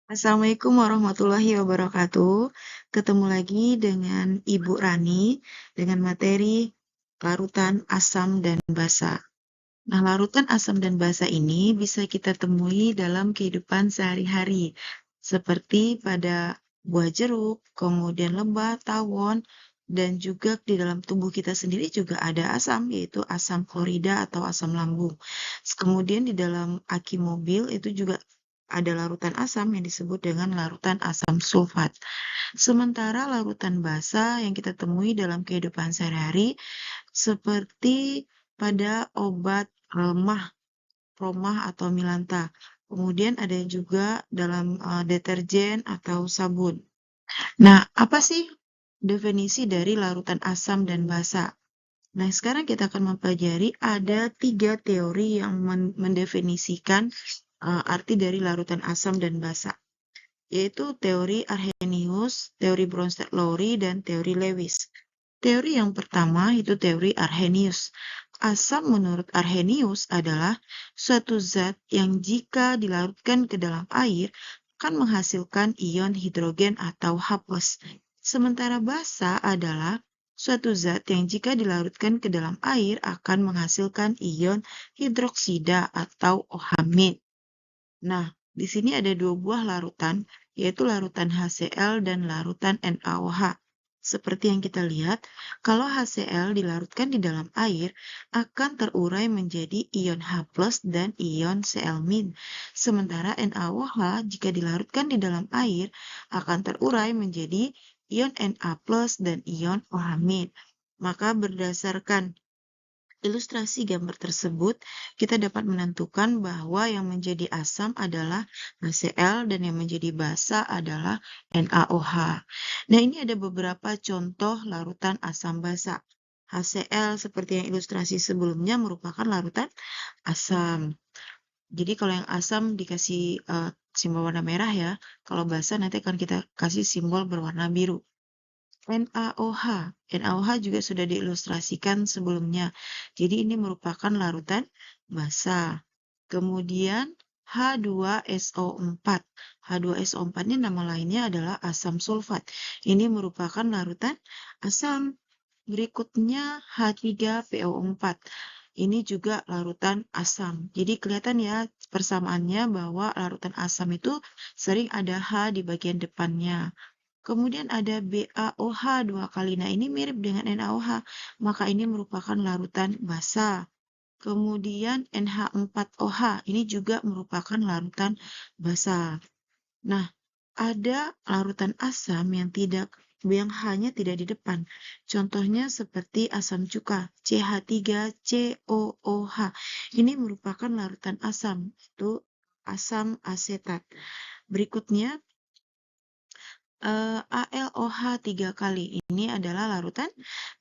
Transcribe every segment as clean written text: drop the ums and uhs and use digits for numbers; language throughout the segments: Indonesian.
Assalamualaikum warahmatullahi wabarakatuh. Ketemu lagi dengan Ibu Rani dengan materi larutan asam dan basa. Nah, larutan asam dan basa ini bisa kita temui dalam kehidupan sehari-hari, seperti pada buah jeruk, kemudian lebah, tawon, dan juga di dalam tubuh kita sendiri juga ada asam, yaitu asam klorida atau asam lambung. Kemudian di dalam aki mobil itu juga ada larutan asam yang disebut dengan larutan asam sulfat. Sementara larutan basa yang kita temui dalam kehidupan sehari-hari seperti pada obat remah, romah atau milanta. Kemudian ada juga dalam deterjen atau sabun. Nah, apa sih definisi dari larutan asam dan basa? Nah, sekarang kita akan mempelajari ada 3 teori yang mendefinisikan arti dari larutan asam dan basa, yaitu teori Arrhenius, teori Bronsted-Lowry, dan teori Lewis. Teori yang pertama itu teori Arrhenius. Asam menurut Arrhenius adalah suatu zat yang jika dilarutkan ke dalam air akan menghasilkan ion hidrogen atau H+. Sementara basa adalah suatu zat yang jika dilarutkan ke dalam air akan menghasilkan ion hidroksida atau OH-. Nah, di sini ada dua buah larutan, yaitu larutan HCl dan larutan NaOH. Seperti yang kita lihat, kalau HCl dilarutkan di dalam air, akan terurai menjadi ion H+ dan ion Cl-. Sementara NaOH jika dilarutkan di dalam air, akan terurai menjadi ion Na+ dan ion OH-. Maka berdasarkan ilustrasi gambar tersebut, kita dapat menentukan bahwa yang menjadi asam adalah HCl dan yang menjadi basa adalah NaOH. Nah, ini ada beberapa contoh larutan asam basa. HCl seperti yang ilustrasi sebelumnya merupakan larutan asam. Jadi kalau yang asam dikasih simbol warna merah ya, kalau basa nanti akan kita kasih simbol berwarna biru. NaOH. NaOH juga sudah diilustrasikan sebelumnya. Jadi ini merupakan larutan basa. Kemudian H2SO4. H2SO4 ini nama lainnya adalah asam sulfat. Ini merupakan larutan asam. Berikutnya H3PO4. Ini juga larutan asam. Jadi kelihatan ya persamaannya bahwa larutan asam itu sering ada H di bagian depannya. Kemudian ada BaOH dua kali. Nah, ini mirip dengan NaOH, maka ini merupakan larutan basa. Kemudian NH4OH, ini juga merupakan larutan basa. Nah, ada larutan asam yang hanya tidak di depan. Contohnya seperti asam cuka, CH3COOH. Ini merupakan larutan asam, itu asam asetat. Berikutnya ALOH 3 kali. Ini adalah larutan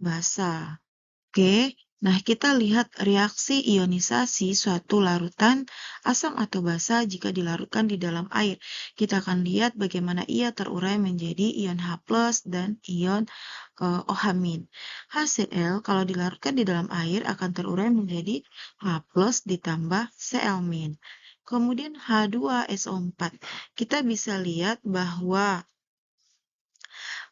basa. Oke, nah kita lihat reaksi ionisasi suatu larutan asam atau basa jika dilarutkan di dalam air. Kita akan lihat bagaimana ia terurai menjadi ion H+ dan ion OH-. HCl kalau dilarutkan di dalam air akan terurai menjadi H+ ditambah Cl-. Kemudian H2SO4. Kita bisa lihat bahwa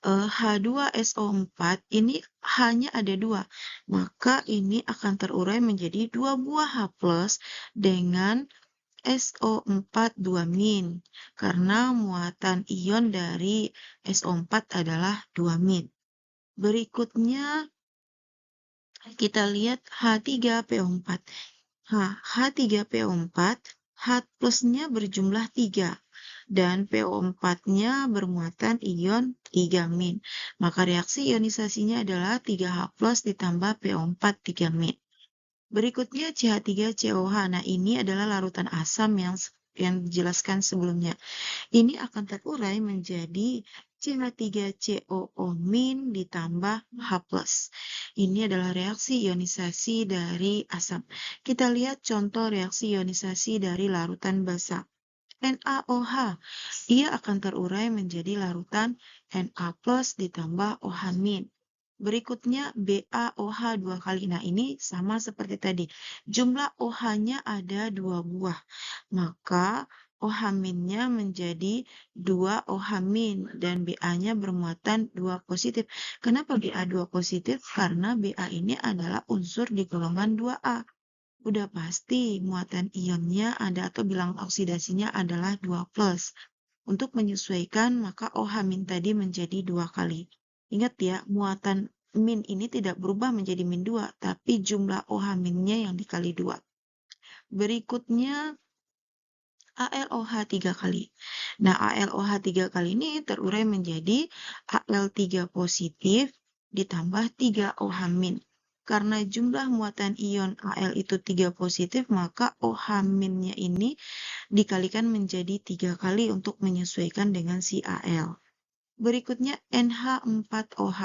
H2SO4 ini hanya ada 2, maka ini akan terurai menjadi 2 buah H+ dengan SO4 2-, karena muatan ion dari SO4 adalah 2-. Berikutnya kita lihat H3PO4. H3PO4, H+-nya berjumlah 3 dan PO4-nya bermuatan ion 3-. Maka reaksi ionisasinya adalah 3H+ ditambah PO4 3-. Berikutnya CH3COH. Nah, ini adalah larutan asam yang dijelaskan sebelumnya. Ini akan terurai menjadi CH3COO- ditambah H+. Ini adalah reaksi ionisasi dari asam. Kita lihat contoh reaksi ionisasi dari larutan basa. NaOH, ia akan terurai menjadi larutan Na+ ditambah OH-. Berikutnya BaOH 2 kali. Nah, ini sama seperti tadi. Jumlah OH-nya ada 2 buah. Maka OH-nya menjadi 2 OH- dan BA-nya bermuatan 2 positif. Kenapa BA 2 positif? Karena BA ini adalah unsur di golongan 2A. Udah pasti muatan ionnya ada atau bilangan oksidasinya adalah 2+. Untuk menyesuaikan, maka OH- tadi menjadi 2 kali. Ingat ya, muatan min ini tidak berubah menjadi min 2, tapi jumlah OH-nya yang dikali 2. Berikutnya, ALOH 3 kali. Nah, ALOH 3 kali ini terurai menjadi Al3 positif ditambah 3 OH-. Karena jumlah muatan ion Al itu 3 positif, maka OH-nya ini dikalikan menjadi 3 kali untuk menyesuaikan dengan si Al. Berikutnya NH4OH.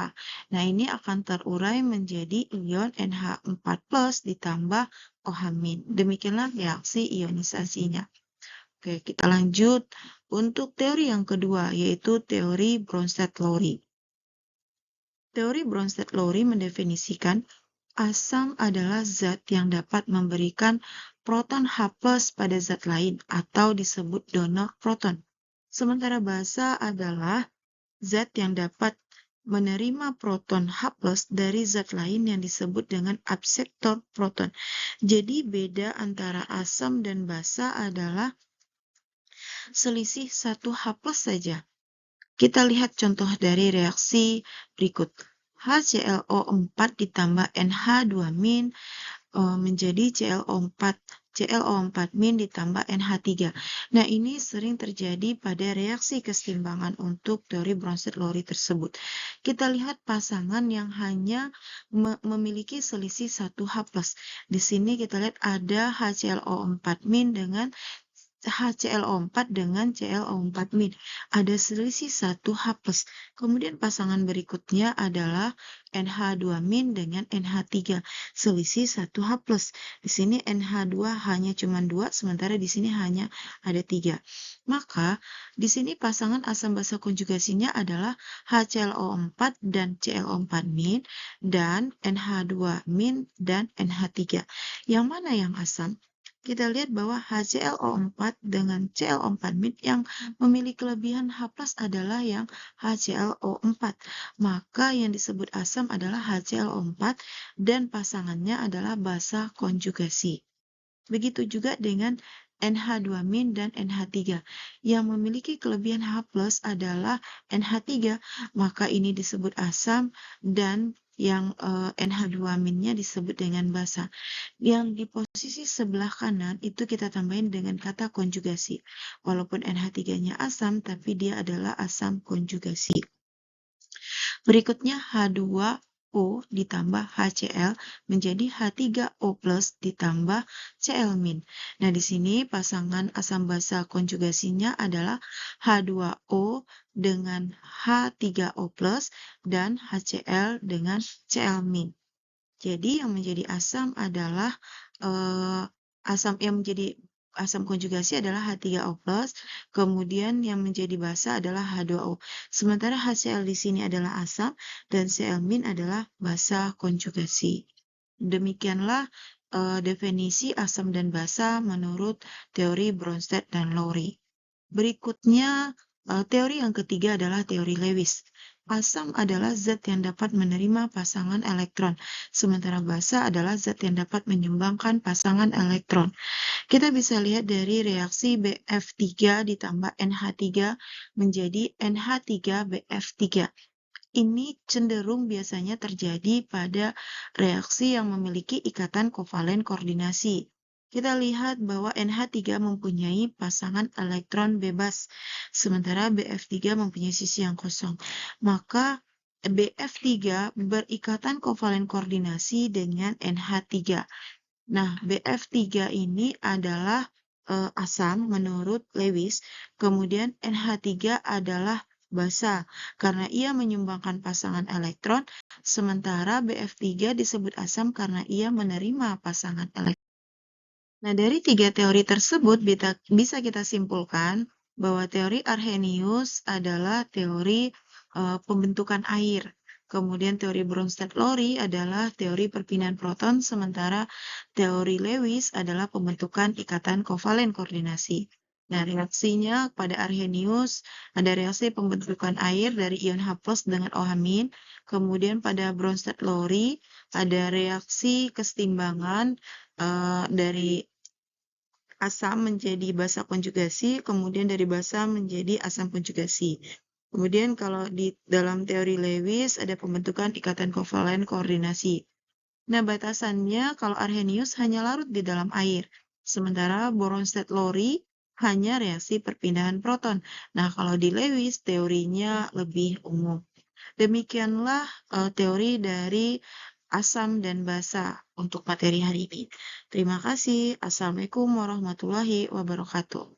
Nah, ini akan terurai menjadi ion NH4+ ditambah OH-. Demikianlah reaksi ionisasinya. Oke, kita lanjut untuk teori yang kedua, yaitu teori Bronsted-Lowry. Teori Bronsted-Lowry mendefinisikan asam adalah zat yang dapat memberikan proton H+ pada zat lain atau disebut donor proton. Sementara basa adalah zat yang dapat menerima proton H+ dari zat lain yang disebut dengan akseptor proton. Jadi beda antara asam dan basa adalah selisih 1 H+ saja. Kita lihat contoh dari reaksi berikut. HClO4 ditambah NH2- menjadi ClO4 ditambah NH3. Nah, ini sering terjadi pada reaksi keseimbangan untuk teori Bronsted-Lowry tersebut. Kita lihat pasangan yang hanya memiliki selisih 1 H+. Di sini kita lihat ada HClO4- dengan HClO4 dengan ClO4-. Ada selisih 1 H+. Kemudian pasangan berikutnya adalah NH2- dengan NH3. Selisih 1 H+. Di sini NH2 hanya cuma 2, sementara di sini hanya ada 3. Maka, di sini pasangan asam basa konjugasinya adalah HClO4 dan ClO4- dan NH2- dan NH3. Yang mana yang asam? Kita lihat bahwa HClO4 dengan ClO4- yang memiliki kelebihan H+ adalah yang HClO4. Maka yang disebut asam adalah HClO4 dan pasangannya adalah basa konjugasi. Begitu juga dengan NH2- dan NH3. Yang memiliki kelebihan H+ adalah NH3, maka ini disebut asam dan yang NH2-nya disebut dengan basa. Yang di posisi sebelah kanan itu kita tambahin dengan kata konjugasi. Walaupun NH3-nya asam, tapi dia adalah asam konjugasi. Berikutnya H2O ditambah HCl menjadi H3O+ ditambah Cl-. Nah, di sini pasangan asam basa konjugasinya adalah H2O dengan H3O+ dan HCl dengan Cl-. Jadi yang menjadi asam adalah asam yang menjadi asam konjugasi adalah H3O+, kemudian yang menjadi basa adalah H2O. Sementara HCl di sini adalah asam dan Cl- adalah basa konjugasi. Demikianlah definisi asam dan basa menurut teori Bronsted dan Lowry. Berikutnya, teori yang ketiga adalah teori Lewis. Asam adalah zat yang dapat menerima pasangan elektron, sementara basa adalah zat yang dapat menyumbangkan pasangan elektron. Kita bisa lihat dari reaksi BF3 ditambah NH3 menjadi NH3BF3. Ini cenderung biasanya terjadi pada reaksi yang memiliki ikatan kovalen koordinasi. Kita lihat bahwa NH3 mempunyai pasangan elektron bebas, sementara BF3 mempunyai sisi yang kosong. Maka BF3 berikatan kovalen koordinasi dengan NH3. Nah, BF3 ini adalah asam menurut Lewis, kemudian NH3 adalah basa karena ia menyumbangkan pasangan elektron, sementara BF3 disebut asam karena ia menerima pasangan elektron. Nah, dari 3 teori tersebut bisa kita simpulkan bahwa teori Arrhenius adalah teori pembentukan air. Kemudian teori Bronsted-Lowry adalah teori perpindahan proton, sementara teori Lewis adalah pembentukan ikatan kovalen koordinasi. Nah, reaksinya pada Arrhenius ada reaksi pembentukan air dari ion H+ dengan OH-, kemudian pada Bronsted-Lowry ada reaksi kesetimbangan dari asam menjadi basa konjugasi, kemudian dari basa menjadi asam konjugasi. Kemudian kalau di dalam teori Lewis ada pembentukan ikatan kovalen koordinasi. Nah, batasannya kalau Arrhenius hanya larut di dalam air, sementara Bronsted-Lowry hanya reaksi perpindahan proton. Nah, kalau di Lewis teorinya lebih umum. Demikianlah teori dari asam dan basa untuk materi hari ini. Terima kasih. Assalamualaikum warahmatullahi wabarakatuh.